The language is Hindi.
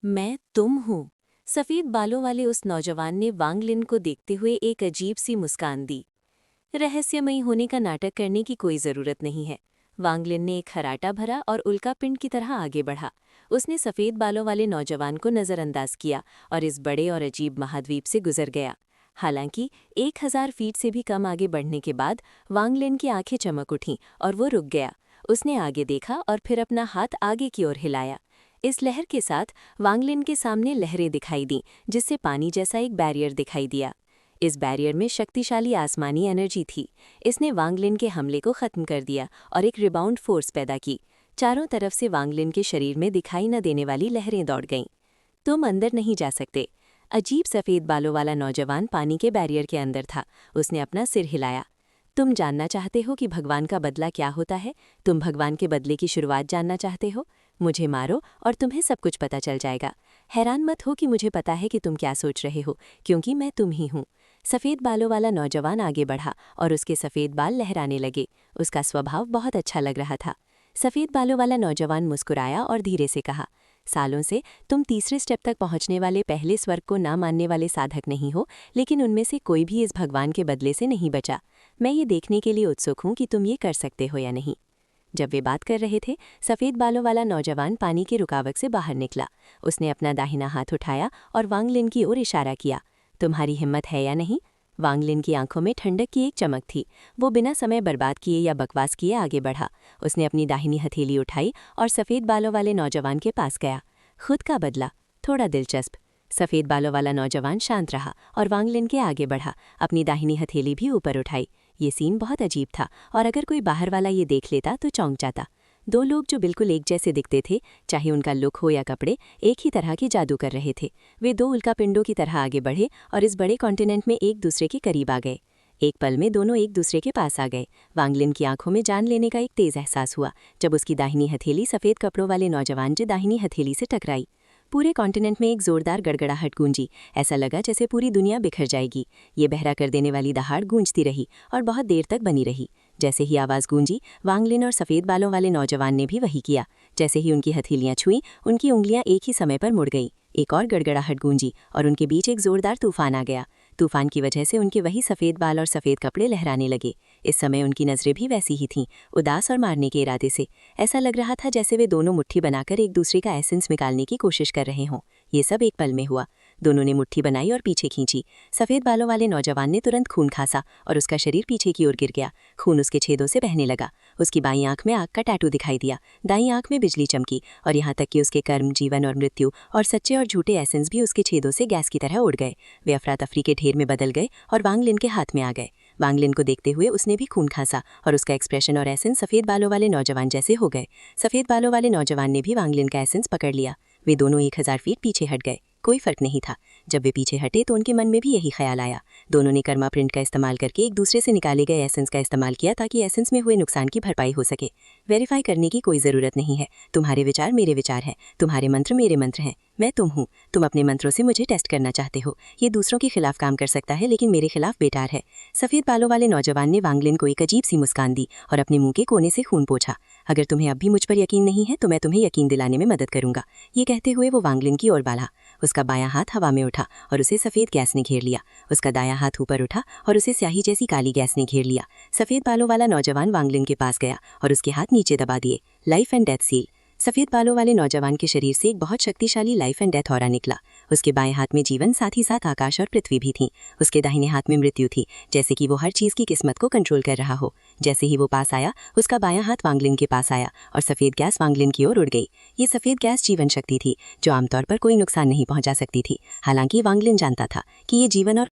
मैं तुम हूँ। सफेद बालों वाले उस नौजवान ने वांग लिन को देखते हुए एक अजीब सी मुस्कान दी। रहस्यमयी होने का नाटक करने की कोई जरूरत नहीं है। वांग लिन ने एक खराटा भरा और उल्का पिंड की तरह आगे बढ़ा। उसने सफेद बालों वाले नौजवान को नजरअंदाज किया और इस बड़े और अजीब महाद्वीप से गुजर गया। हालांकि 1000 फीट से भी कम आगे बढ़ने के बाद वांग लिन की आंखें चमक उठीं और वो रुक गया। उसने आगे देखा और फिर अपना हाथ आगे की ओर हिलाया। इस लहर के साथ वांग लिन के सामने लहरें दिखाई दीं, जिससे पानी जैसा एक बैरियर दिखाई दिया। इस बैरियर में शक्तिशाली आसमानी एनर्जी थी। इसने वांग लिन के हमले को खत्म कर दिया और एक रिबाउंड फोर्स पैदा की। चारों तरफ से वांग लिन के शरीर में दिखाई न देने वाली लहरें दौड़ गईं। तुम अंदर नहीं जा सकते। अजीब सफ़ेद बालों वाला नौजवान पानी के बैरियर के अंदर था। उसने अपना सिर हिलाया। तुम जानना चाहते हो कि भगवान का बदला क्या होता है? तुम भगवान के बदले की शुरुआत जानना चाहते हो? मुझे मारो और तुम्हें सब कुछ पता चल जाएगा। हैरान मत हो कि मुझे पता है कि तुम क्या सोच रहे हो, क्योंकि मैं तुम ही हूँ। सफ़ेद बालों वाला नौजवान आगे बढ़ा और उसके सफ़ेद बाल लहराने लगे। उसका स्वभाव बहुत अच्छा लग रहा था। सफ़ेद बालों वाला नौजवान मुस्कुराया और धीरे से कहा, सालों से तुम तीसरे स्टेप तक पहुंचने वाले पहले स्वर्ग को ना मानने वाले साधक नहीं हो, लेकिन उनमें से कोई भी इस भगवान के बदले से नहीं बचा। मैं ये देखने के लिए उत्सुक हूँ कि तुम ये कर सकते हो या नहीं। जब वे बात कर रहे थे, सफ़ेद बालों वाला नौजवान पानी की रुकावट से बाहर निकला। उसने अपना दाहिना हाथ उठाया और वांग लिन की ओर इशारा किया। तुम्हारी हिम्मत है या नहीं? वांग लिन की आंखों में ठंडक की एक चमक थी। वो बिना समय बर्बाद किए या बकवास किए आगे बढ़ा। उसने अपनी दाहिनी हथेली उठाई और सफ़ेद बालों वाले नौजवान के पास गया। खुद का बदला, थोड़ा दिलचस्प। सफ़ेद बालों वाला नौजवान शांत रहा और वांग लिन के आगे बढ़ा। अपनी दाहिनी हथेली भी ऊपर उठाई। ये सीन बहुत अजीब था और अगर कोई बाहर वाला ये देख लेता तो चौंक जाता। दो लोग जो बिल्कुल एक जैसे दिखते थे, चाहे उनका लुक हो या कपड़े, एक ही तरह की जादू कर रहे थे। वे दो उल्का पिंडों की तरह आगे बढ़े और इस बड़े कॉन्टिनेंट में एक दूसरे के करीब आ गए। एक पल में दोनों एक दूसरे के पास आ गए। वांग लिन की आंखों में जान लेने का एक तेज एहसास हुआ जब उसकी दाहिनी हथेली सफ़ेद कपड़ों वाले नौजवान की दाहिनी हथेली से टकराई। पूरे कॉन्टिनेंट में एक जोरदार गड़गड़ाहट गूंजी। ऐसा लगा जैसे पूरी दुनिया बिखर जाएगी। ये बहरा कर देने वाली दहाड़ गूंजती रही और बहुत देर तक बनी रही। जैसे ही आवाज़ गूंजी, वांग लिन और सफ़ेद बालों वाले नौजवान ने भी वही किया। जैसे ही उनकी हथेलियां छुईं, उनकी उंगलियां एक ही समय पर मुड़ गईं। एक और गड़गड़ाहट गूंजी और उनके बीच एक जोरदार तूफान आ गया। तूफान की वजह से उनके वही सफ़ेद बाल और सफ़ेद कपड़े लहराने लगे। इस समय उनकी नज़रें भी वैसी ही थीं, उदास और मारने के इरादे से। ऐसा लग रहा था जैसे वे दोनों मुट्ठी बनाकर एक दूसरे का एसेंस निकालने की कोशिश कर रहे हों। ये सब एक पल में हुआ। दोनों ने मुट्ठी बनाई और पीछे खींची। सफ़ेद बालों वाले नौजवान ने तुरंत खून खांसा और उसका शरीर पीछे की ओर गिर गया। खून उसके छेदों से बहने लगा। उसकी बाईं आंख में आग का टैटू दिखाई दिया। दाईं आंख में बिजली चमकी और यहाँ तक कि उसके कर्म, जीवन और मृत्यु और सच्चे और झूठे एसेंस भी उसके छेदों से गैस की तरह उड़ गए। वे अफरा तफरी के ढेर में बदल गए और वांग लिन के हाथ में आ गए। वांग लिन को देखते हुए उसने भी खून खांसा और उसका एक्सप्रेशन और एसेंस सफ़ेद बालों वाले नौजवान जैसे हो गए। सफ़ेद बालों वाले नौजवान ने भी वांग लिन का एसेंस पकड़ लिया। वे दोनों 1000 फीट पीछे हट गए। कोई फर्क नहीं था। जब वे पीछे हटे तो उनके मन में भी यही ख्याल आया। दोनों ने कर्मा प्रिंट का इस्तेमाल करके एक दूसरे से निकाले गए एसेंस का इस्तेमाल किया ताकि एसेंस में हुए नुकसान की भरपाई हो सके। वेरीफाई करने की कोई ज़रूरत नहीं है। तुम्हारे विचार मेरे विचार हैं, तुम्हारे मंत्र मेरे मंत्र हैं। मैं तुम हूँ। तुम अपने मंत्रों से मुझे टेस्ट करना चाहते हो। ये दूसरों के खिलाफ काम कर सकता है, लेकिन मेरे खिलाफ बेकार है। सफ़ेद बालों वाले नौजवान ने वांग लिन को एक अजीब सी मुस्कान दी और अपने मुंह के कोने से खून पोंछा। अगर तुम्हें अब भी मुझ पर यकीन नहीं है तो मैं तुम्हें यकीन दिलाने में मदद करूंगा। ये कहते हुए वो वांग लिन की ओर बढ़ा। उसका बायां हाथ हवा में उठा और उसे सफ़ेद गैस ने घेर लिया। उसका दायां हाथ ऊपर उठा और उसे स्याही जैसी काली गैस ने घेर लिया। सफ़ेद बालों वाला नौजवान वांग लिन के पास गया और उसके हाथ नीचे दबा दिए। Life and death seal. सफ़ेद बालों वाले नौजवान के शरीर से एक बहुत शक्तिशाली लाइफ एंड डेथ ऑरा निकला। उसके बाएं हाथ में जीवन, साथ ही साथ आकाश और पृथ्वी भी थी। उसके दाहिने हाथ में मृत्यु थी, जैसे कि वो हर चीज़ की किस्मत को कंट्रोल कर रहा हो। जैसे ही वो पास आया, उसका बायां हाथ वांग लिन के पास आया और सफ़ेद गैस वांग लिन की ओर उड़ गई। ये सफ़ेद गैस जीवन शक्ति थी जो आमतौर पर कोई नुकसान नहीं पहुंचा सकती थी। हालांकि वांग लिन जानता था कि ये जीवन और